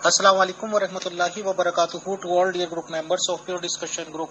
Assalamu alaikum wa rahmatullahi wa barakatuhu to all dear group members of Pure Discussion Group.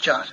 4।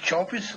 24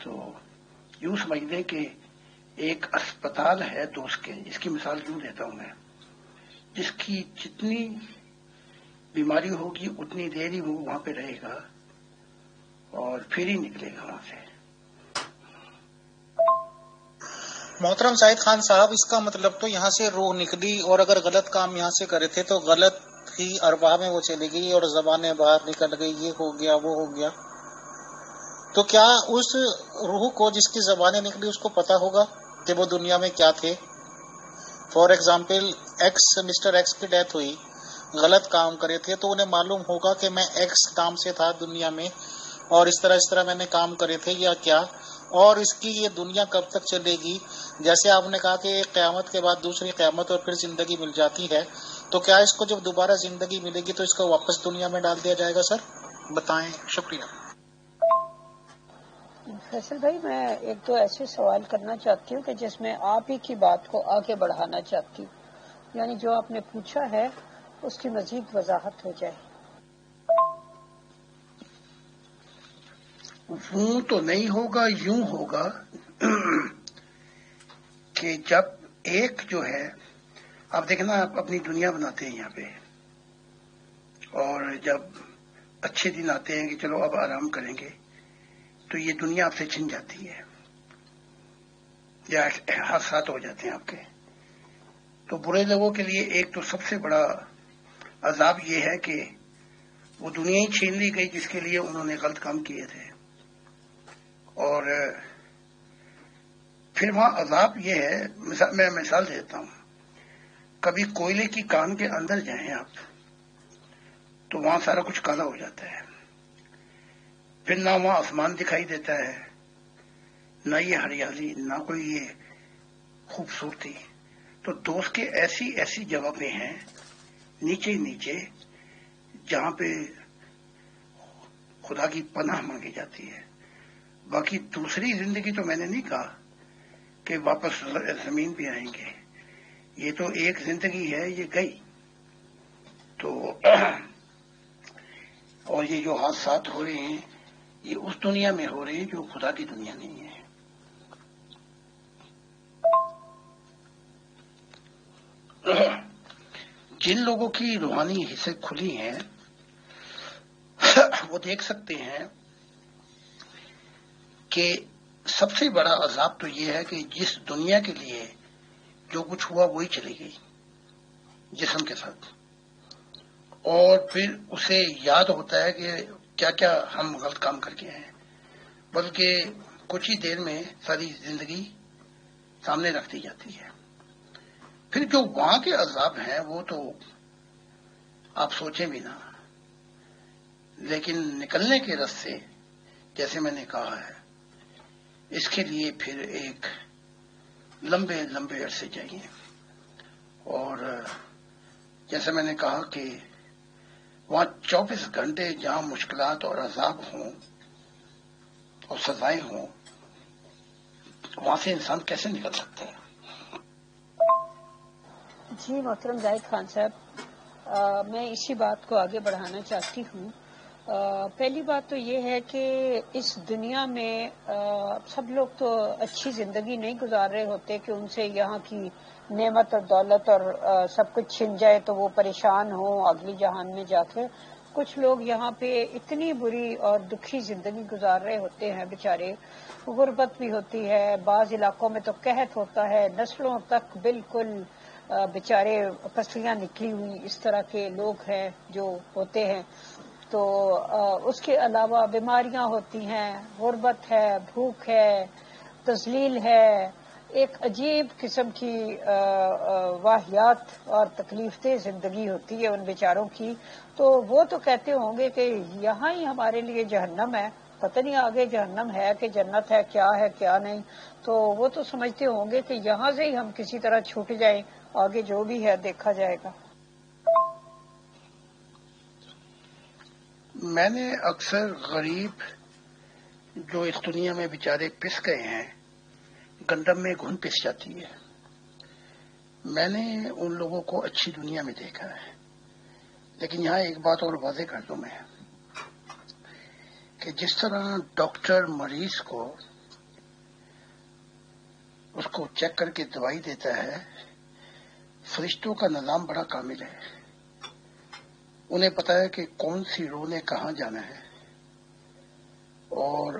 تو یوں سمجھ لیں کہ ایک اسپتال ہے دوست کے، اس کی مثال یوں دیتا ہوں میں، جس کی جتنی بیماری ہوگی اتنی دیر ہی وہ وہاں پہ رہے گا اور پھر ہی نکلے گا وہاں سے۔ محترم زاہد خان صاحب، اس کا مطلب تو یہاں سے روح نکلی اور اگر غلط کام یہاں سے کرے تھے تو غلط ہی ارواح میں وہ چلی گئی اور زبانیں باہر نکل گئی، یہ ہو گیا وہ ہو گیا، تو کیا اس روح کو جس کی زبانیں نکلی اس کو پتا ہوگا کہ وہ دنیا میں کیا تھے؟ فار ایگزامپل مسٹر ایکس کی ڈیتھ ہوئی، غلط کام کرے تھے تو انہیں معلوم ہوگا کہ میں ایکس کام سے تھا دنیا میں اور اس طرح میں نے کام کرے تھے یا کیا، اور اس کی یہ دنیا کب تک چلے گی؟ جیسے آپ نے کہا کہ ایک قیامت کے بعد دوسری قیامت اور پھر زندگی مل جاتی ہے، تو کیا اس کو جب دوبارہ زندگی ملے گی تو اس کو واپس دنیا میں ڈال دیا جائے گا؟ سر بتائیں، شکریہ۔ فیصل بھائی، میں ایک دو ایسے سوال کرنا چاہتی ہوں کہ جس میں آپ ہی کی بات کو آگے بڑھانا چاہتی ہوں، یعنی جو آپ نے پوچھا ہے اس کی مزید وضاحت ہو جائے۔ وہ تو نہیں ہوگا، یوں ہوگا کہ جب ایک جو ہے، آپ دیکھنا آپ اپنی دنیا بناتے ہیں یہاں پہ، اور جب اچھے دن آتے ہیں کہ چلو اب آرام کریں گے تو یہ دنیا آپ سے چھن جاتی ہے یا حادثات ہو جاتے ہیں آپ کے۔ تو برے لوگوں کے لیے ایک تو سب سے بڑا عذاب یہ ہے کہ وہ دنیا ہی چھین لی گئی جس کے لیے انہوں نے غلط کام کیے تھے، اور پھر وہاں عذاب یہ ہے، میں مثال دیتا ہوں، کبھی کوئلے کی کان کے اندر جائیں آپ تو وہاں سارا کچھ کالا ہو جاتا ہے، پھر نہ وہاں آسمان دکھائی دیتا ہے، نہ یہ ہریالی، نہ کوئی یہ خوبصورتی۔ تو دوست کے ایسی ایسی جگہ پہ ہیں نیچے نیچے جہاں پہ خدا کی پناہ مانگی جاتی ہے۔ باقی دوسری زندگی تو میں نے نہیں کہا کہ واپس زمین پہ آئیں گے، یہ تو ایک زندگی ہے، یہ گئی۔ تو اور یہ جو حادثات ہو رہے ہیں یہ اس دنیا میں ہو رہے ہیں جو خدا کی دنیا نہیں ہے۔ جن لوگوں کی روحانی حصے کھلی ہیں وہ دیکھ سکتے ہیں کہ سب سے بڑا عذاب تو یہ ہے کہ جس دنیا کے لیے جو کچھ ہوا وہی چلی گئی جسم کے ساتھ، اور پھر اسے یاد ہوتا ہے کہ کیا کیا ہم غلط کام کر کے ہیں، بلکہ کچھ ہی دیر میں ساری زندگی سامنے رکھ دی جاتی ہے۔ پھر جو وہاں کے عذاب ہیں وہ تو آپ سوچیں بھی نہ، لیکن نکلنے کے راستے جیسے میں نے کہا ہے اس کے لیے پھر ایک لمبے لمبے عرصے چاہیے، اور جیسے میں نے کہا کہ وہاں 24 گھنٹے جہاں مشکلات اور عذاب ہوں اور سزائیں ہوں، وہاں سے انسان کیسے نکل سکتا ہے؟ جی محترم زاہد خان صاحب، میں اسی بات کو آگے بڑھانا چاہتی ہوں۔ پہلی بات تو یہ ہے کہ اس دنیا میں سب لوگ تو اچھی زندگی نہیں گزار رہے ہوتے کہ ان سے یہاں کی نعمت اور دولت اور سب کچھ چھن جائے تو وہ پریشان ہوں اگلی جہان میں جا کے۔ کچھ لوگ یہاں پہ اتنی بری اور دکھی زندگی گزار رہے ہوتے ہیں بیچارے، غربت بھی ہوتی ہے، بعض علاقوں میں تو قحط ہوتا ہے، نسلوں تک بالکل بیچارے پسلیاں نکلی ہوئی اس طرح کے لوگ ہیں جو ہوتے ہیں۔ تو اس کے علاوہ بیماریاں ہوتی ہیں، غربت ہے، بھوک ہے، تذلیل ہے، ایک عجیب قسم کی واہیات اور تکلیف دہ زندگی ہوتی ہے ان بیچاروں کی۔ تو وہ تو کہتے ہوں گے کہ یہاں ہی ہمارے لیے جہنم ہے، پتہ نہیں آگے جہنم ہے کہ جنت ہے کیا نہیں، تو وہ تو سمجھتے ہوں گے کہ یہاں سے ہی ہم کسی طرح چھوٹ جائیں، آگے جو بھی ہے دیکھا جائے گا۔ میں نے اکثر غریب جو اس دنیا میں بیچارے پس گئے ہیں، گندم میں گھن پس جاتی ہے، میں نے ان لوگوں کو اچھی دنیا میں دیکھا ہے۔ لیکن یہاں ایک بات اور واضح کر دوں میں کہ جس طرح ڈاکٹر مریض کو اس کو چیک کر کے دوائی دیتا ہے. فرشتوں کا نظام بڑا کامل ہے. انہیں پتا ہے کہ کون سی روح نے کہاں جانا ہے، اور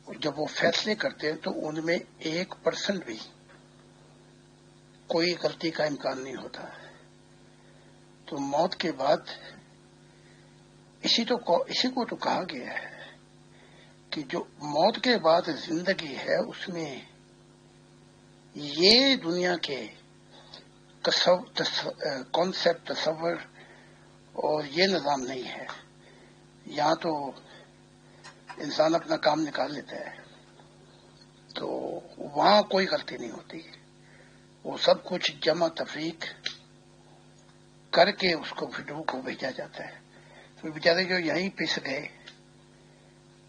جب وہ فیصلے کرتے ہیں تو ان میں 1% بھی کوئی غلطی کا امکان نہیں ہوتا. تو موت کے بعد اسی کو تو کہا گیا ہے کہ جو موت کے بعد زندگی ہے اس میں یہ دنیا کے کانسیپٹ، تصور اور یہ نظام نہیں ہے. یہاں تو انسان اپنا کام نکال لیتا ہے، تو وہاں کوئی غلطی نہیں ہوتی. وہ سب کچھ جمع تفریق کر کے اس کو پھر روح کو بھیجا جاتا ہے. تو بیچارے جو یہیں پس گئے،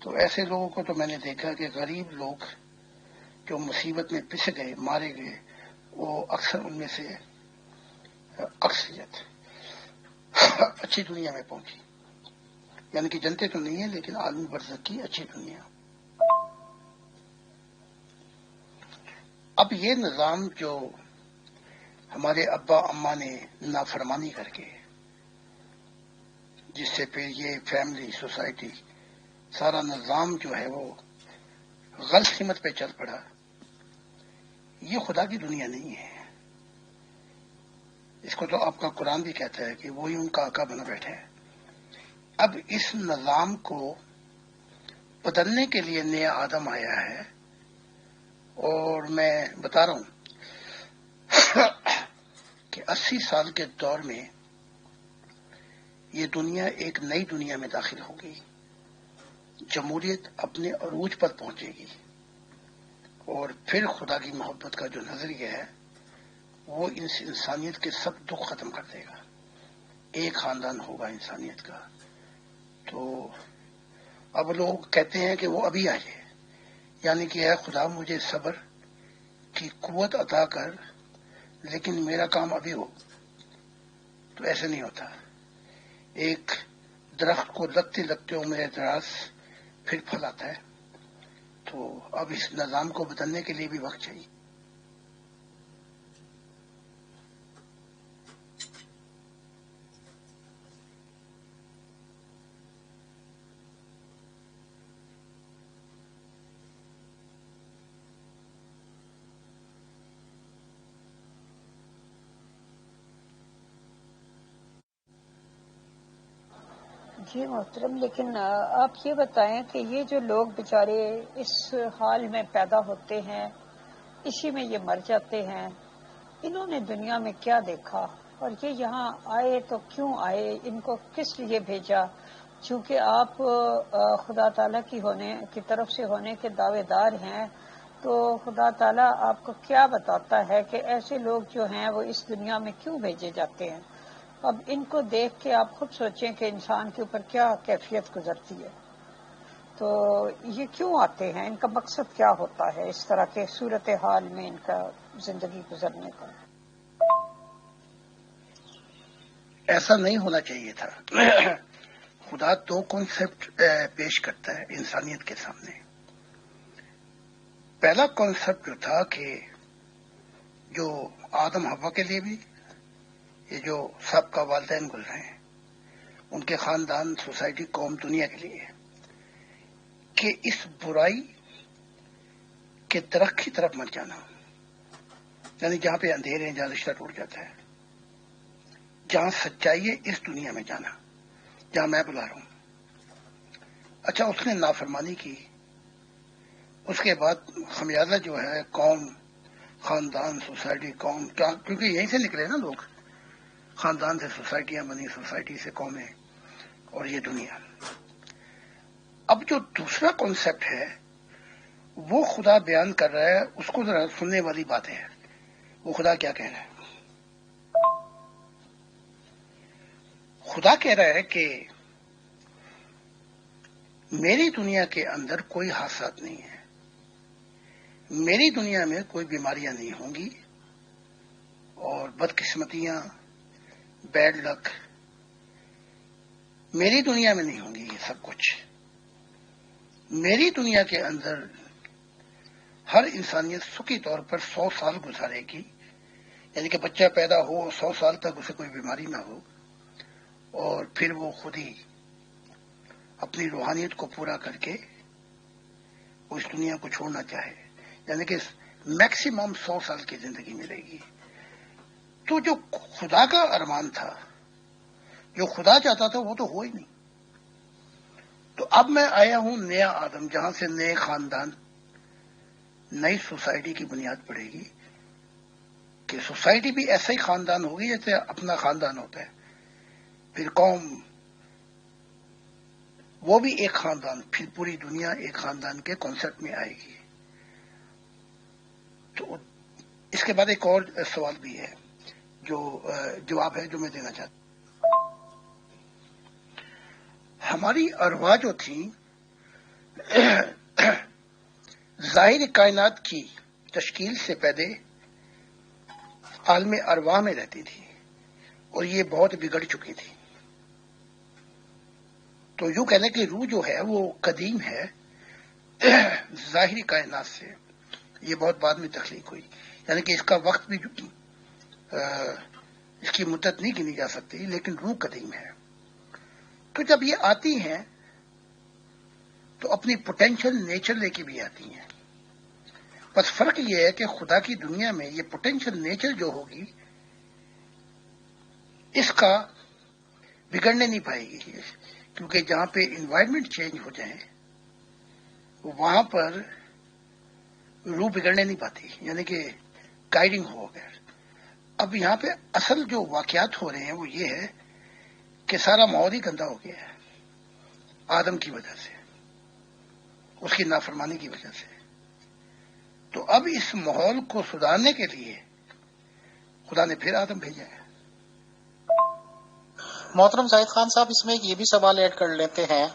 تو ایسے لوگوں کو تو میں نے دیکھا کہ غریب لوگ جو مصیبت میں پس گئے، مارے گئے، وہ اکثر ان میں سے اکثریت اچھی دنیا میں پہنچی. یعنی کہ جنتے تو نہیں ہیں، لیکن عالمی برزخ کی اچھی دنیا. اب یہ نظام جو ہمارے ابا اماں نے نافرمانی کر کے، جس سے پھر یہ فیملی، سوسائٹی، سارا نظام جو ہے وہ غلط سمت پہ چل پڑا، یہ خدا کی دنیا نہیں ہے. اس کو تو آپ کا قرآن بھی کہتا ہے کہ وہی ان کا آقا بنا بیٹھا ہے. اب اس نظام کو بدلنے کے لیے نیا آدم آیا ہے، اور میں بتا رہا ہوں کہ 80 سال کے دور میں یہ دنیا ایک نئی دنیا میں داخل ہوگی. جمہوریت اپنے عروج پر پہنچے گی، اور پھر خدا کی محبت کا جو نظریہ ہے وہ انسانیت کے سب دکھ ختم کر دے گا. ایک خاندان ہوگا انسانیت کا. تو اب لوگ کہتے ہیں کہ وہ ابھی آ جائے، یعنی کہ اے خدا مجھے صبر کی قوت عطا کر، لیکن میرا کام ابھی ہو. تو ایسے نہیں ہوتا. ایک درخت کو لگتے لگتے عمر دراز پھر پھل آتا ہے. تو اب اس نظام کو بدلنے کے لیے بھی وقت چاہیے. جی محترم، لیکن آپ یہ بتائیں کہ یہ جو لوگ بیچارے اس حال میں پیدا ہوتے ہیں، اسی میں یہ مر جاتے ہیں، انہوں نے دنیا میں کیا دیکھا، اور یہ یہاں آئے تو کیوں آئے، ان کو کس لیے بھیجا؟ چونکہ آپ خدا تعالیٰ کی طرف سے ہونے کے دعوے دار ہیں، تو خدا تعالیٰ آپ کو کیا بتاتا ہے کہ ایسے لوگ جو ہیں وہ اس دنیا میں کیوں بھیجے جاتے ہیں؟ اب ان کو دیکھ کے آپ خود سوچیں کہ انسان کے اوپر کیا کیفیت گزرتی ہے. تو یہ کیوں آتے ہیں، ان کا مقصد کیا ہوتا ہے اس طرح کے صورتحال میں ان کا زندگی گزرنے کا؟ ایسا نہیں ہونا چاہیے تھا. خدا 2 کانسیپٹ پیش کرتا ہے انسانیت کے سامنے. پہلا کانسیپٹ جو تھا کہ جو آدم حوا کے لیے بھی، یہ جو سب کا والدین گزرے ہیں، ان کے خاندان، سوسائٹی، قوم، دنیا کے لیے، کہ اس برائی کے درخت کی طرف مت جانا. یعنی جہاں پہ اندھیرے ہیں، جہاں رشتہ ٹوٹ جاتا ہے، جہاں سچائی ہے، اس دنیا میں جانا جہاں میں بلا رہا ہوں. اچھا، اس نے نافرمانی کی، اس کے بعد خمیازہ جو ہے قوم، خاندان، سوسائٹی، قوم، کیونکہ یہیں سے نکلے نا لوگ. خاندان سے سوسائٹیاں بنی، سوسائٹی سے قومیں، اور یہ دنیا. اب جو دوسرا کانسیپٹ ہے وہ خدا بیان کر رہا ہے، اس کو ذرا سننے والی باتیں ہیں. وہ خدا کیا کہہ رہا ہے؟ خدا کہہ رہا ہے کہ میری دنیا کے اندر کوئی حادثات نہیں ہے، میری دنیا میں کوئی بیماریاں نہیں ہوں گی، اور بدقسمتیاں، بیڈ لک میری دنیا میں نہیں ہوں گی. یہ سب کچھ میری دنیا کے اندر ہر انسانیت سکھی طور پر 100 سال گزارے گی، یعنی کہ بچہ پیدا ہو 100 سال تک اسے کوئی بیماری نہ ہو، اور پھر وہ خود ہی اپنی روحانیت کو پورا کر کے وہ اس دنیا کو چھوڑنا چاہے، یعنی کہ میکسیمم 100 سال کی زندگی ملے گی۔ تو جو خدا کا ارمان تھا، جو خدا چاہتا تھا، وہ تو ہو ہی نہیں۔ تو اب میں آیا ہوں نیا آدم، جہاں سے نئے خاندان، نئی سوسائٹی کی بنیاد پڑے گی، کہ سوسائٹی بھی ایسا ہی خاندان ہوگی جیسے اپنا خاندان ہوتا ہے، پھر قوم وہ بھی ایک خاندان، پھر پوری دنیا ایک خاندان کے کانسیپٹ میں آئے گی۔ تو اس کے بعد ایک اور سوال بھی ہے، جو جواب ہے جو میں دینا چاہتا ہوں۔ ہماری ارواح جو تھی ظاہر کائنات کی تشکیل سے پہلے عالم ارواح میں رہتی تھی، اور یہ بہت بگڑ چکی تھی۔ تو یوں کہنے کہ روح جو ہے وہ قدیم ہے ظاہری کائنات سے، یہ بہت بعد میں تخلیق ہوئی، یعنی کہ اس کا وقت بھی اس کی مدت نہیں گنی جا سکتی، لیکن روح قدیم ہے۔ تو جب یہ آتی ہیں تو اپنی پوٹینشیل نیچر لے کے بھی آتی ہیں، بس فرق یہ ہے کہ خدا کی دنیا میں یہ پوٹینشیل نیچر جو ہوگی اس کا بگڑنے نہیں پائے گی، کیونکہ جہاں پہ انوائرمنٹ چینج ہو جائے وہاں پر روح بگڑنے نہیں پاتی، یعنی کہ گائیڈنگ ہو گیا۔ اب یہاں پہ اصل جو واقعات ہو رہے ہیں وہ یہ ہے کہ سارا ماحول ہی گندا ہو گیا ہے آدم کی وجہ سے، اس کی نافرمانی کی وجہ سے۔ تو اب اس ماحول کو سدھارنے کے لیے خدا نے پھر آدم بھیجا ہے۔ محترم زاہد خان صاحب، اس میں یہ بھی سوال ایڈ کر لیتے ہیں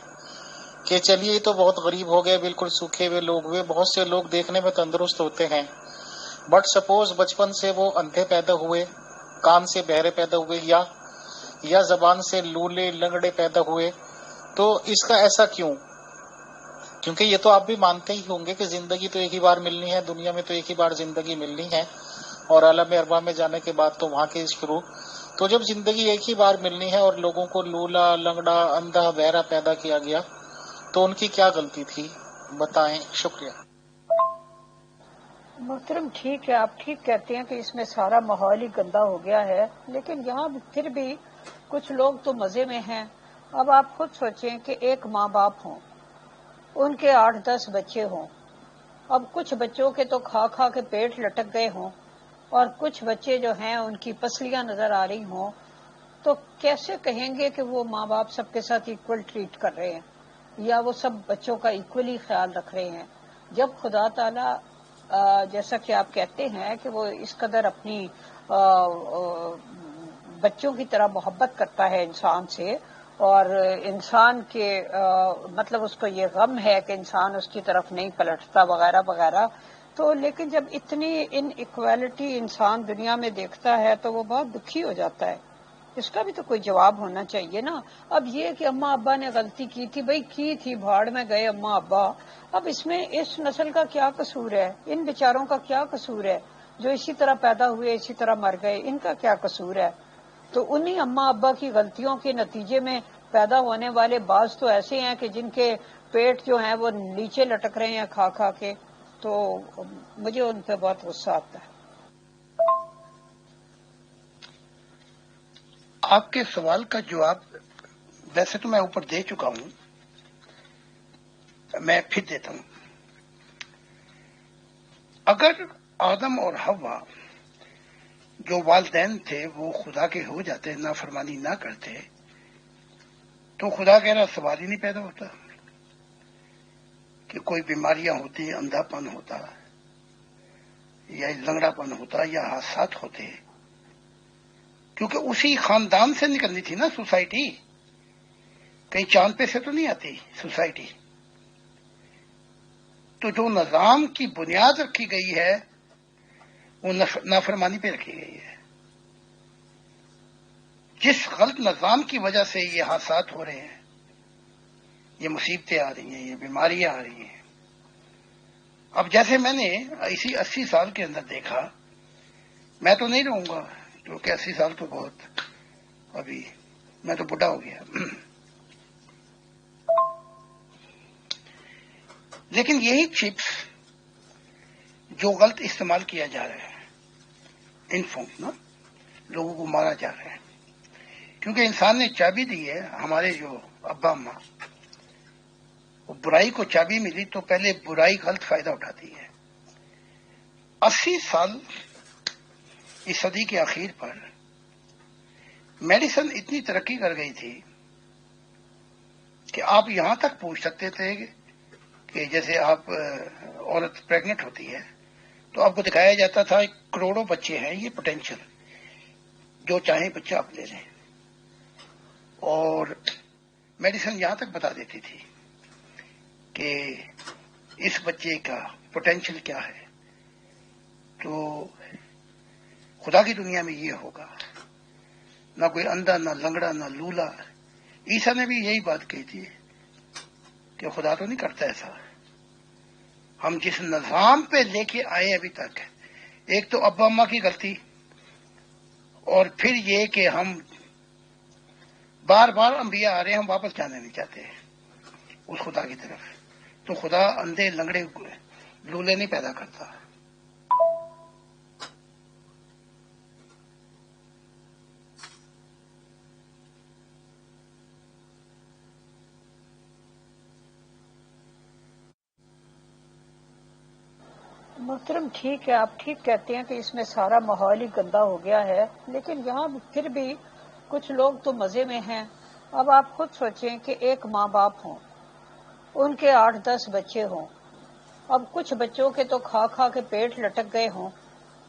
کہ چلیے یہ تو بہت غریب ہو گئے، بالکل سوکھے ہوئے لوگ ہوئے، بہت سے لوگ دیکھنے میں تندرست ہوتے ہیں، بٹ سپوز بچپن سے وہ اندھے پیدا ہوئے، کان سے بہرے پیدا ہوئے، یا زبان سے لولے لنگڑے پیدا ہوئے، تو اس کا ایسا کیوں؟ کیونکہ یہ تو آپ بھی مانتے ہی ہوں گے کہ زندگی تو ایک ہی بار ملنی ہے، دنیا میں تو ایک ہی بار زندگی ملنی ہے، اور عالم ارواح میں جانے کے بعد تو وہاں کے شروع۔ تو جب زندگی ایک ہی بار ملنی ہے اور لوگوں کو لولا لنگڑا اندھا بہرا پیدا کیا گیا، تو ان کی کیا غلطی تھی؟ بتائیں، شکریہ۔ محترم ٹھیک ہے، آپ ٹھیک کہتے ہیں کہ اس میں سارا ماحول ہی گندا ہو گیا ہے، لیکن یہاں پھر بھی کچھ لوگ تو مزے میں ہیں۔ اب آپ خود سوچیں کہ ایک ماں باپ ہوں، ان کے 8-10 بچے ہوں، اب کچھ بچوں کے تو کھا کھا کے پیٹ لٹک گئے ہوں، اور کچھ بچے جو ہیں ان کی پسلیاں نظر آ رہی ہوں، تو کیسے کہیں گے کہ وہ ماں باپ سب کے ساتھ ایکول ٹریٹ کر رہے ہیں، یا وہ سب بچوں کا ایکولی خیال رکھ رہے ہیں؟ جب خدا تعالیٰ جیسا کہ آپ کہتے ہیں کہ وہ اس قدر اپنی بچوں کی طرح محبت کرتا ہے انسان سے، اور انسان کے مطلب اس کو یہ غم ہے کہ انسان اس کی طرف نہیں پلٹتا وغیرہ وغیرہ، تو لیکن جب اتنی ان ایکویلٹی انسان دنیا میں دیکھتا ہے تو وہ بہت دکھی ہو جاتا ہے۔ اس کا بھی تو کوئی جواب ہونا چاہیے نا۔ اب یہ کہ اماں ابا نے غلطی کی تھی، بھئی کی تھی، بھاڑ میں گئے اماں ابا، اب اس میں اس نسل کا کیا قصور ہے؟ ان بیچاروں کا کیا قصور ہے جو اسی طرح پیدا ہوئے اسی طرح مر گئے؟ ان کا کیا قصور ہے؟ تو انہی اماں ابا کی غلطیوں کے نتیجے میں پیدا ہونے والے بعض تو ایسے ہیں کہ جن کے پیٹ جو ہیں وہ نیچے لٹک رہے ہیں کھا کھا کے، تو مجھے ان پہ بہت غصہ آتا ہے۔ آپ کے سوال کا جواب ویسے تو میں اوپر دے چکا ہوں، میں پھر دیتا ہوں۔ اگر آدم اور حوا جو والدین تھے وہ خدا کے ہو جاتے، نافرمانی نہ کرتے، تو خدا کہہ رہا سوال ہی نہیں پیدا ہوتا کہ کوئی بیماریاں ہوتی، اندھا پن ہوتا، یا لنگڑا پن ہوتا، یا حادثات ہوتے، کیونکہ اسی خاندان سے نکلنی تھی نا سوسائٹی، کہیں چاند پہ سے تو نہیں آتی سوسائٹی۔ تو جو نظام کی بنیاد رکھی گئی ہے وہ نافرمانی پہ رکھی گئی ہے۔ جس غلط نظام کی وجہ سے یہ حادثات ہو رہے ہیں، یہ مصیبتیں آ رہی ہیں، یہ بیماریاں آ رہی ہیں، اب جیسے میں نے اسی 80 سال کے اندر دیکھا، میں تو نہیں رہوں گا کیونکہ 80 سال تو بہت، ابھی میں تو بڈھا ہو گیا، لیکن یہی چپس جو غلط استعمال کیا جا رہا ہے، انفارم نا، لوگوں کو مارا جا رہا ہے، کیونکہ انسان نے چابی دی ہے، ہمارے جو ابا اماں، برائی کو چابی ملی تو پہلے برائی غلط فائدہ اٹھاتی ہے۔ 80 سال اس صدی کے آخر پر میڈیسن اتنی ترقی کر گئی تھی کہ آپ یہاں تک پوچھ سکتے تھے کہ جیسے آپ عورت پریگنٹ ہوتی ہے تو آپ کو دکھایا جاتا تھا کروڑوں بچے ہیں، یہ پوٹینشل، جو چاہیں بچہ آپ لے لیں، اور میڈیسن یہاں تک بتا دیتی تھی کہ اس بچے کا پوٹینشل کیا ہے، تو خدا کی دنیا میں یہ ہوگا، نہ کوئی اندھا، نہ لنگڑا، نہ لولا۔ عیسیٰ نے بھی یہی بات کہی تھی کہ خدا تو نہیں کرتا ایسا۔ ہم جس نظام پہ لے کے آئے ابھی تک، ایک تو ابا اماں کی غلطی، اور پھر یہ کہ ہم بار بار انبیاء آ رہے ہیں، ہم واپس جانا نہیں چاہتے اس خدا کی طرف۔ تو خدا اندھے لنگڑے لولے نہیں پیدا کرتا۔ محترم ٹھیک ہے، آپ ٹھیک کہتے ہیں کہ اس میں سارا ماحول ہی گندا ہو گیا ہے، لیکن یہاں پھر بھی کچھ لوگ تو مزے میں ہیں۔ اب آپ خود سوچیں کہ ایک ماں باپ ہوں، ان کے 8-10 بچے ہوں، اب کچھ بچوں کے تو کھا کھا کے پیٹ لٹک گئے ہوں،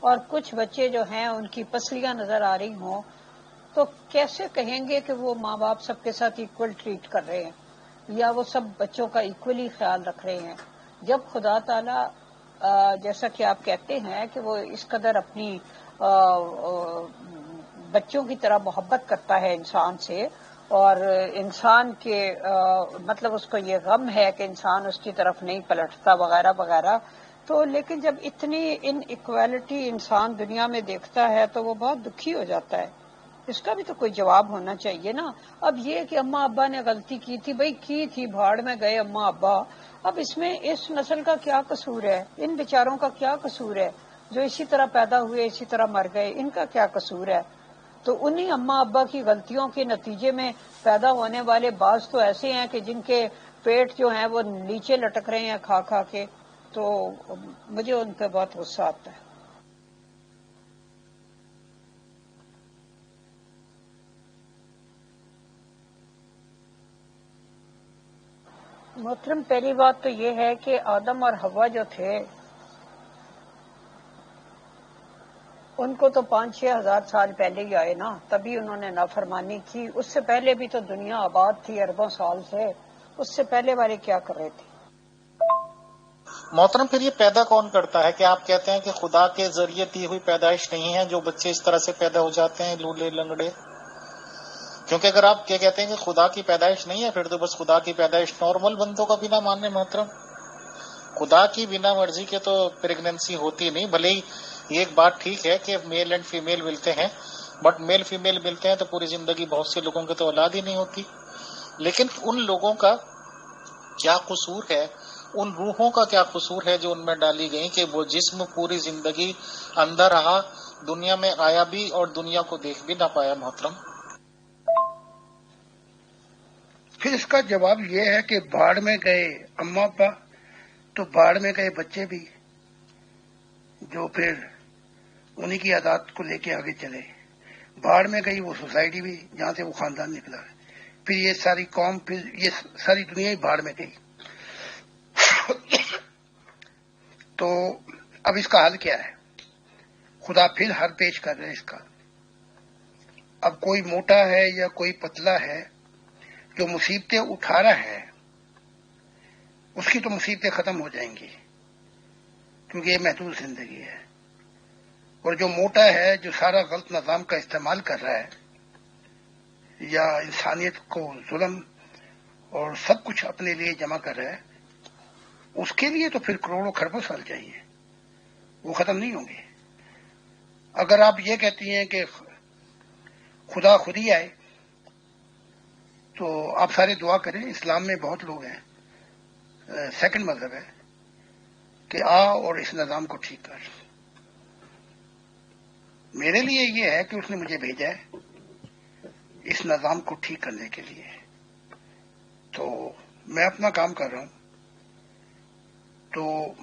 اور کچھ بچے جو ہیں ان کی پسلیاں نظر آ رہی ہوں، تو کیسے کہیں گے کہ وہ ماں باپ سب کے ساتھ ایکول ٹریٹ کر رہے ہیں، یا وہ سب بچوں کا ایکولی خیال رکھ رہے ہیں؟ جب خدا تعالی جیسا کہ آپ کہتے ہیں کہ وہ اس قدر اپنی بچوں کی طرح محبت کرتا ہے انسان سے، اور انسان کے مطلب اس کو یہ غم ہے کہ انسان اس کی طرف نہیں پلٹتا وغیرہ وغیرہ، تو لیکن جب اتنی ان ایکویلٹی انسان دنیا میں دیکھتا ہے تو وہ بہت دکھی ہو جاتا ہے۔ اس کا بھی تو کوئی جواب ہونا چاہیے نا۔ اب یہ کہ اماں ابا نے غلطی کی تھی، بھئی کی تھی، بھاڑ میں گئے اماں ابا، اب اس میں اس نسل کا کیا قصور ہے؟ ان بیچاروں کا کیا قصور ہے جو اسی طرح پیدا ہوئے، اسی طرح مر گئے؟ ان کا کیا قصور ہے؟ تو انہی اماں ابا کی غلطیوں کے نتیجے میں پیدا ہونے والے بعض تو ایسے ہیں کہ جن کے پیٹ جو ہیں وہ نیچے لٹک رہے ہیں کھا کھا کے، تو مجھے ان پہ بہت غصہ آتا ہے۔ محترم پہلی بات تو یہ ہے کہ آدم اور حوا جو تھے ان کو تو 5-6 ہزار سال پہلے ہی آئے نا، تبھی انہوں نے نافرمانی کی۔ اس سے پہلے بھی تو دنیا آباد تھی اربوں سال سے، اس سے پہلے والے کیا کر رہے تھے؟ محترم پھر یہ پیدا کون کرتا ہے کہ آپ کہتے ہیں کہ خدا کے ذریعے دی ہوئی پیدائش نہیں ہے جو بچے اس طرح سے پیدا ہو جاتے ہیں لولے لنگڑے؟ کیونکہ اگر آپ کیا کہتے ہیں کہ خدا کی پیدائش نہیں ہے، پھر تو بس خدا کی پیدائش نارمل بندوں کا بنا ماننے محترم، خدا کی بنا مرضی کے تو پریگننسی ہوتی نہیں۔ بھلے ہی یہ ایک بات ٹھیک ہے کہ میل اینڈ فیمیل ملتے ہیں، بٹ میل فیمیل ملتے ہیں تو پوری زندگی بہت سے لوگوں کی تو اولاد ہی نہیں ہوتی۔ لیکن ان لوگوں کا کیا قصور ہے، ان روحوں کا کیا قصور ہے جو ان میں ڈالی گئی کہ وہ جسم پوری زندگی اندر رہا، دنیا میں آیا بھی اور دنیا کو دیکھ بھی نہ پایا محترم؟ پھر اس کا جواب یہ ہے کہ بھاڑ میں گئے اماں ابا تو بھاڑ میں گئے بچے بھی، جو پھر انہی کی عادات کو لے کے آگے چلے۔ بھاڑ میں گئی وہ سوسائٹی بھی جہاں سے وہ خاندان نکلا ہے، پھر یہ ساری قوم، پھر یہ ساری دنیا ہی بھاڑ میں گئی۔ تو اب اس کا حل کیا ہے؟ خدا پھر حل پیش کر رہے ہیں اس کا۔ اب کوئی موٹا ہے یا کوئی پتلا ہے، جو مصیبتیں اٹھا رہا ہے اس کی تو مصیبتیں ختم ہو جائیں گی، کیونکہ یہ محدود زندگی ہے۔ اور جو موٹا ہے، جو سارا غلط نظام کا استعمال کر رہا ہے یا انسانیت کو ظلم اور سب کچھ اپنے لیے جمع کر رہا ہے، اس کے لیے تو پھر کروڑوں خربوں سال چاہیے، وہ ختم نہیں ہوں گے۔ اگر آپ یہ کہتی ہیں کہ خدا خود ہی آئے تو آپ سارے دعا کریں۔ اسلام میں بہت لوگ ہیں، سیکنڈ مذہب ہے کہ آ اور اس نظام کو ٹھیک کر۔ میرے لیے یہ ہے کہ اس نے مجھے بھیجا ہے اس نظام کو ٹھیک کرنے کے لیے، تو میں اپنا کام کر رہا ہوں۔ تو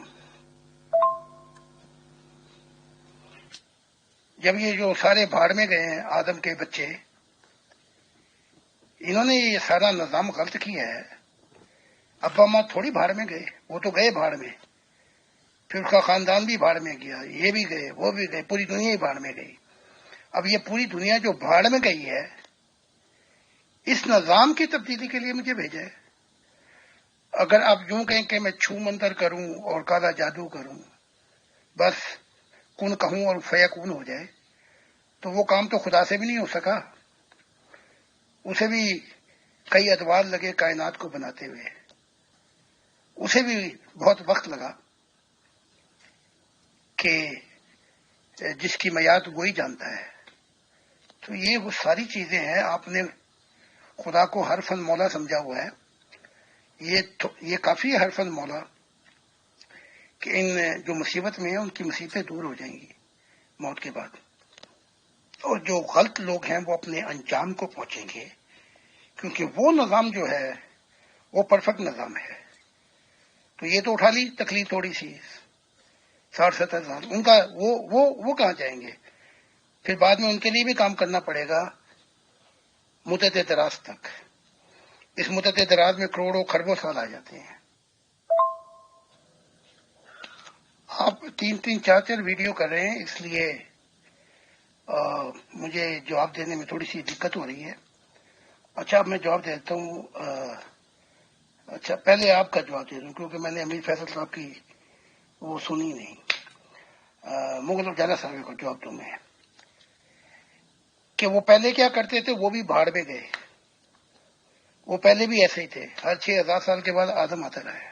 جب یہ جو سارے بھاڑ میں گئے ہیں آدم کے بچے، انہوں نے یہ سارا نظام غلط کیا ہے۔ ابا ماں تھوڑی بھاڑ میں گئے، وہ تو گئے بھاڑ میں، پھر اس کا خاندان بھی بھاڑ میں گیا، یہ بھی گئے، وہ بھی گئے، پوری دنیا ہی بھاڑ میں گئی۔ اب یہ پوری دنیا جو بھاڑ میں گئی ہے، اس نظام کی تبدیلی کے لیے مجھے بھیجا ہے۔ اگر آپ یوں کہیں کہ میں چھو منتر کروں اور کالا جادو کروں، بس کن کہوں اور فیکون ہو جائے، تو وہ کام تو خدا سے بھی نہیں ہو سکا۔ اسے بھی کئی ادوار لگے کائنات کو بناتے ہوئے، اسے بھی بہت وقت لگا کہ جس کی میعاد وہی جانتا ہے۔ تو یہ وہ ساری چیزیں ہیں۔ آپ نے خدا کو ہر فن مولا سمجھا ہوا ہے، یہ کافی ہے ہر فن مولا کہ ان جو مصیبت میں ہیں ان کی مصیبتیں دور ہو جائیں گی موت کے بعد، اور جو غلط لوگ ہیں وہ اپنے انجام کو پہنچیں گے، کیونکہ وہ نظام جو ہے وہ پرفیکٹ نظام ہے۔ تو یہ تو اٹھا لی تکلیف تھوڑی سی 60-70 سال ان کا، وہ کہاں جائیں گے؟ پھر بعد میں ان کے لیے بھی کام کرنا پڑے گا مدت دراز تک۔ اس مدت دراز میں کروڑوں خربوں سال آ جاتے ہیں۔ آپ 3-4 ویڈیو کر رہے ہیں، اس لیے مجھے جواب دینے میں تھوڑی سی دقت ہو رہی ہے۔ اچھا اب میں جواب دیتا ہوں۔ اچھا پہلے آپ کا جواب دے دوں، کیونکہ میں نے امیر فیصل صاحب کی وہ سنی نہیں۔ مغل اجالا صاحب کو جواب دوں میں کہ وہ پہلے کیا کرتے تھے، وہ بھی بھاڑ میں گئے، وہ پہلے بھی ایسے ہی تھے۔ ہر 6000 سال کے بعد آدم آتا رہا ہے،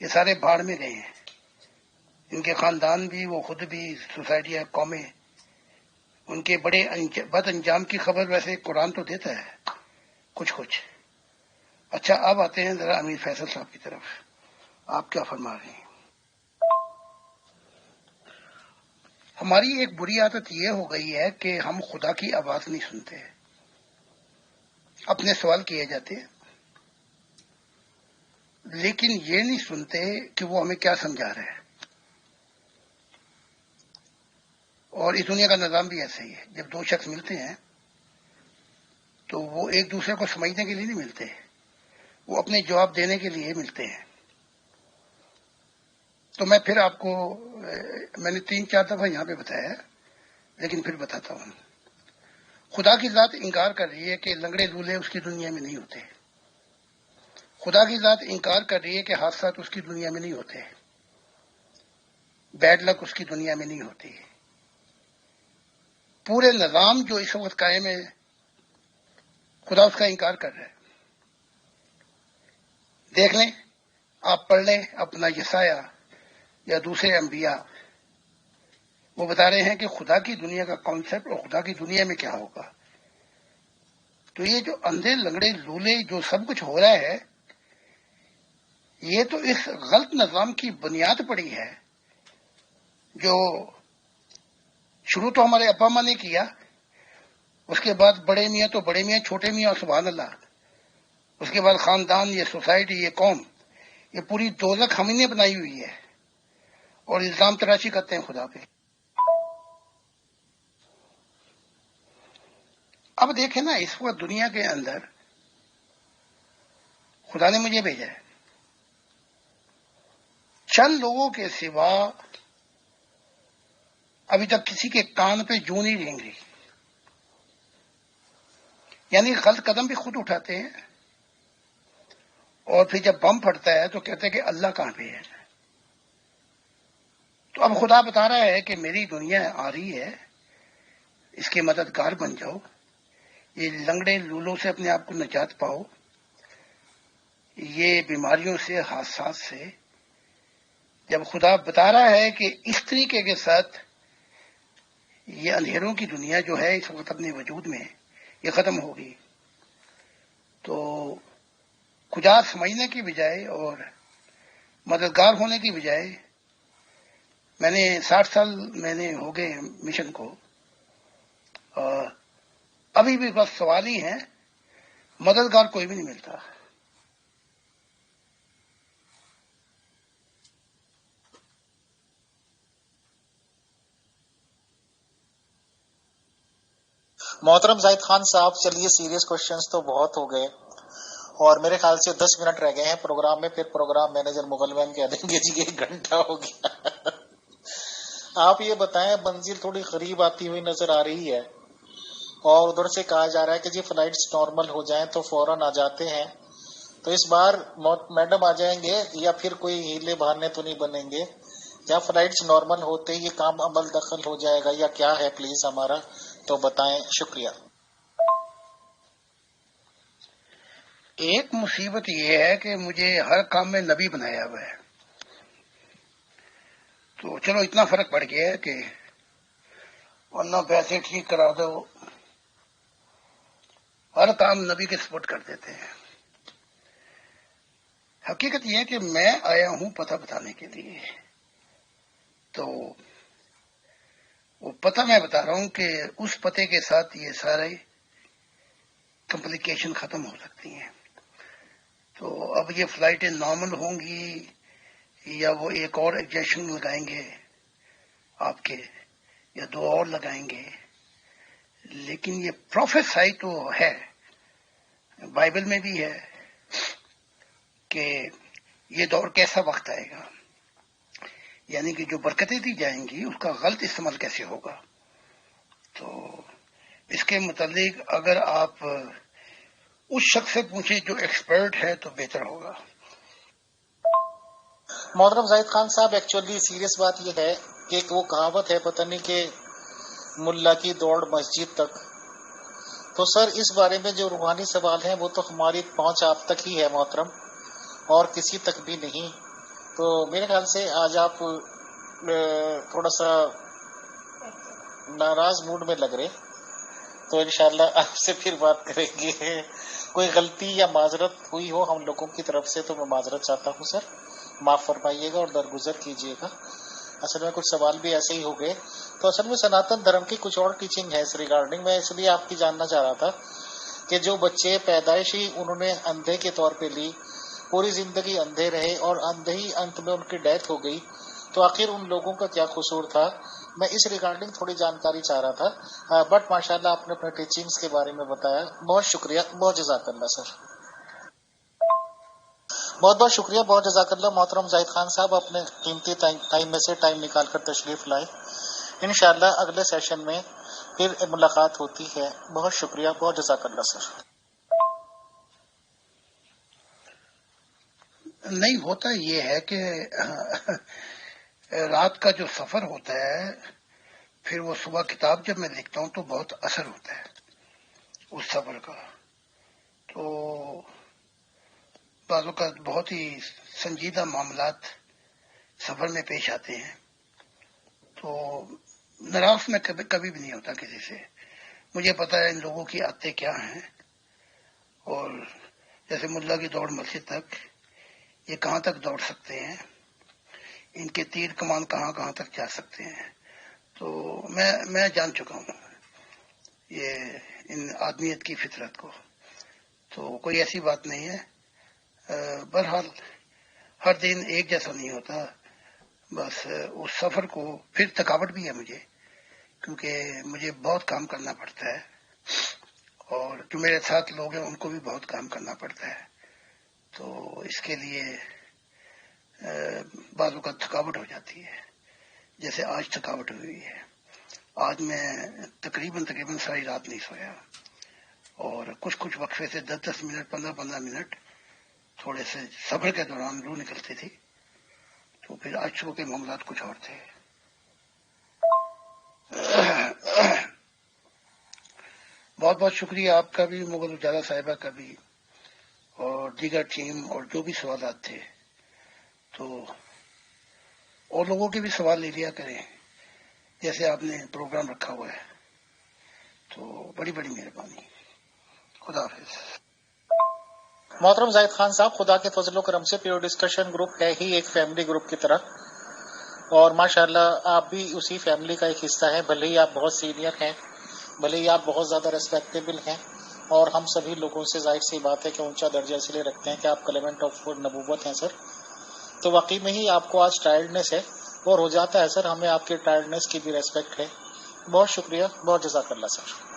یہ سارے بھاڑ میں گئے ہیں، ان کے خاندان بھی، وہ خود بھی، سوسائٹیاں، قومیں، ان کے بڑے بد انجام کی خبر ویسے قرآن تو دیتا ہے کچھ کچھ۔ اچھا اب آتے ہیں ذرا امیر فیصل صاحب کی طرف، آپ کیا فرما رہے ہیں؟ ہماری ایک بری عادت یہ ہو گئی ہے کہ ہم خدا کی آواز نہیں سنتے، اپنے سوال کیے جاتے ہیں لیکن یہ نہیں سنتے کہ وہ ہمیں کیا سمجھا رہا ہے۔ اور اس دنیا کا نظام بھی ایسا ہی ہے، جب دو شخص ملتے ہیں تو وہ ایک دوسرے کو سمجھنے کے لیے نہیں ملتے، وہ اپنے جواب دینے کے لیے ملتے ہیں۔ تو میں پھر آپ کو، میں نے 3-4 دفعہ یہاں پہ بتایا ہے لیکن پھر بتاتا ہوں۔ خدا کی ذات انکار کر رہی ہے کہ لنگڑے لولے اس کی دنیا میں نہیں ہوتے۔ خدا کی ذات انکار کر رہی ہے کہ حادثات اس کی دنیا میں نہیں ہوتے، بیڈ لک اس کی دنیا میں نہیں ہوتی۔ پورے نظام جو اس وقت قائم ہے خدا اس کا انکار کر رہا ہے۔ دیکھ لیں، آپ پڑھ لیں اپنا یسایہ یا دوسرے انبیاء، وہ بتا رہے ہیں کہ خدا کی دنیا کا کانسیپٹ اور خدا کی دنیا میں کیا ہوگا۔ تو یہ جو اندھے لنگڑے لولے جو سب کچھ ہو رہا ہے، یہ تو اس غلط نظام کی بنیاد پڑی ہے جو شروع تو ہمارے ابا ماں نے کیا، اس کے بعد بڑے میاں تو بڑے میاں، چھوٹے میاں سبحان اللہ، اس کے بعد خاندان، یہ سوسائٹی، یہ قوم، یہ پوری دوزخ ہم ہی نے بنائی ہوئی ہے، اور الزام تراشی کرتے ہیں خدا پہ۔ اب دیکھیں نا، اس وقت دنیا کے اندر خدا نے مجھے بھیجا ہے، چند لوگوں کے سوا ابھی تک کسی کے کان پہ جوں نہیں رینگ رہی، یعنی غلط قدم بھی خود اٹھاتے ہیں، اور پھر جب بم پھٹتا ہے تو کہتے ہیں کہ اللہ کہاں پہ ہے۔ تو اب خدا بتا رہا ہے کہ میری دنیا آ رہی ہے، اس کے مددگار بن جاؤ، یہ لنگڑے لولوں سے اپنے آپ کو نجات پاؤ، یہ بیماریوں سے، حادثات سے، جب خدا بتا رہا ہے کہ اس طریقے کے ساتھ یہ اندھیروں کی دنیا جو ہے اس وقت اپنے وجود میں یہ ختم ہوگی، تو خدا سمجھنے کی بجائے اور مددگار ہونے کی بجائے، میں نے 60 سال میں نے ہو گئے مشن کو، ابھی بھی بس سوال ہی ہے، مددگار کوئی بھی نہیں ملتا۔ محترم زاہد خان صاحب، چلیے سیریس کوشچنز تو بہت ہو گئے اور میرے خیال سے 10 منٹ رہ گئے ہیں پروگرام میں، پھر پروگرام مینیجر مغل میم کہہ دیں گے جی 1 گھنٹہ ہو گیا۔ آپ یہ بتائیں، منزل تھوڑی قریب آتی ہوئی نظر آ رہی ہے اور ادھر سے کہا جا رہا ہے کہ جی فلائٹس نارمل ہو جائیں تو فوراً آ جاتے ہیں، تو اس بار میڈم آ جائیں گے یا پھر کوئی ہیلے بہانے تو نہیں بنیں گے، یا فلائٹس نارمل ہوتے ہی یہ کام عمل دخل ہو جائے گا، یا کیا ہے پلیز ہمارا تو بتائیں، شکریہ۔ ایک مصیبت یہ ہے کہ مجھے ہر کام میں نبی بنایا ہوا ہے، تو چلو اتنا فرق پڑ گیا ہے کہ ورنہ پیسے ٹھیک کرا دو، ہر کام نبی کے سپورٹ کر دیتے ہیں۔ حقیقت یہ ہے کہ میں آیا ہوں پتہ بتانے کے لیے، تو وہ پتہ میں بتا رہا ہوں کہ اس پتے کے ساتھ یہ سارے کمپلیکیشن ختم ہو سکتی ہیں۔ تو اب یہ فلائٹیں نارمل ہوں گی یا وہ ایک اور ایڈجسٹمنٹ لگائیں گے آپ کے، یا 2 اور لگائیں گے، لیکن یہ پروفیسائی تو ہے، بائبل میں بھی ہے کہ یہ دور کیسا وقت آئے گا، یعنی کہ جو برکتیں دی جائیں گی اس کا غلط استعمال کیسے ہوگا۔ تو اس کے متعلق اگر آپ اس شخص سے پوچھیں جو ایکسپرٹ ہے تو بہتر ہوگا۔ محترم زاہد خان صاحب، ایکچولی سیریس بات یہ ہے کہ وہ کہاوت ہے پتہ نہیں کہ ملا کی دوڑ مسجد تک، تو سر اس بارے میں جو روحانی سوال ہیں وہ تو ہماری پہنچ آپ تک ہی ہے محترم، اور کسی تک بھی نہیں، تو میرے خیال سے آج آپ تھوڑا سا ناراض موڈ میں لگ رہے، تو انشاءاللہ آپ سے پھر بات کریں گے۔ کوئی غلطی یا معذرت ہوئی ہو ہم لوگوں کی طرف سے تو میں معذرت چاہتا ہوں سر، معاف فرمائیے گا اور درگزر کیجیے گا۔ اصل میں کچھ سوال بھی ایسے ہی ہو گئے، تو اصل میں سناتن دھرم کی کچھ اور ٹیچنگ ہے اس ریگارڈنگ، میں اس لیے آپ کی جاننا چاہ رہا تھا کہ جو بچے پیدائش ہی انہوں نے اندھے کے طور پہ لی، پوری زندگی اندھے رہے اور اندھے ہی انت میں ان کی ڈیتھ ہو گئی، تو آخر ان لوگوں کا کیا قصور تھا؟ میں اس ریگارڈنگ تھوڑی جانکاری چاہ رہا تھا، بٹ ماشاءاللہ آپ نے اپنے ٹیچنگز کے بارے میں بتایا، بہت شکریہ، بہت جزاک اللہ سر، بہت بہت شکریہ، بہت جزاک اللہ محترم زاہد خان صاحب، اپنے قیمتی ٹائم میں سے ٹائم نکال کر تشریف لائے۔ انشاءاللہ اگلے سیشن میں پھر ملاقات ہوتی ہے، بہت شکریہ، بہت جزاک اللہ سر۔ نہیں، ہوتا یہ ہے کہ رات کا جو سفر ہوتا ہے پھر وہ صبح کتاب جب میں لکھتا ہوں تو بہت اثر ہوتا ہے اس سفر کا، تو بعض اوقات بہت ہی سنجیدہ معاملات سفر میں پیش آتے ہیں، تو ناراض میں کبھی بھی نہیں ہوتا کسی سے، مجھے پتا ہے ان لوگوں کی عادتیں کیا ہیں، اور جیسے ملا کی دوڑ مسجد تک، یہ کہاں تک دوڑ سکتے ہیں، ان کے تیر کمان کہاں کہاں تک جا سکتے ہیں، تو میں جان چکا ہوں یہ ان آدمیت کی فطرت کو، تو کوئی ایسی بات نہیں ہے۔ بہرحال ہر دن ایک جیسا نہیں ہوتا، بس اس سفر کو پھر تھکاوٹ بھی ہے مجھے، کیونکہ مجھے بہت کام کرنا پڑتا ہے اور جو میرے ساتھ لوگ ہیں ان کو بھی بہت کام کرنا پڑتا ہے، تو اس کے لیے بعض اوقات تھکاوٹ ہو جاتی ہے، جیسے آج تھکاوٹ ہوئی ہے۔ آج میں تقریباً ساری رات نہیں سویا، اور کچھ وقفے سے 10 منٹ 15 منٹ تھوڑے سے سفر کے دوران روح نکلتی تھی، تو پھر آج صبح کے معاملات کچھ اور تھے۔ بہت بہت شکریہ آپ کا بھی، مغل اجالا صاحبہ کا بھی، اور اور دیگر ٹیم اور جو بھی سوالات تھے تو اور لوگوں کے بھی سوال لے لیا کریں، جیسے آپ نے پروگرام رکھا ہوا ہے، تو بڑی بڑی مہربانی. خدا حافظ. محترم زاہد خان صاحب، خدا کے فضل و کرم سے پیور ڈسکشن گروپ ہے ہی ایک فیملی گروپ کی طرح، اور ماشاءاللہ آپ بھی اسی فیملی کا ایک حصہ ہیں. بھلے ہی آپ بہت سینئر ہیں، بھلے ہی آپ بہت زیادہ ریسپیکٹیبل ہیں، اور ہم سبھی لوگوں سے ظاہر سی بات ہے کہ اونچا درجہ اس لیے رکھتے ہیں کہ آپ کلیمنٹ آف نبوت ہیں سر. تو واقعی میں ہی آپ کو آج ٹائرڈنیس ہے، اور ہو جاتا ہے سر، ہمیں آپ کے ٹائرڈنیس کی بھی ریسپیکٹ ہے. بہت شکریہ، بہت جزاک اللہ سر.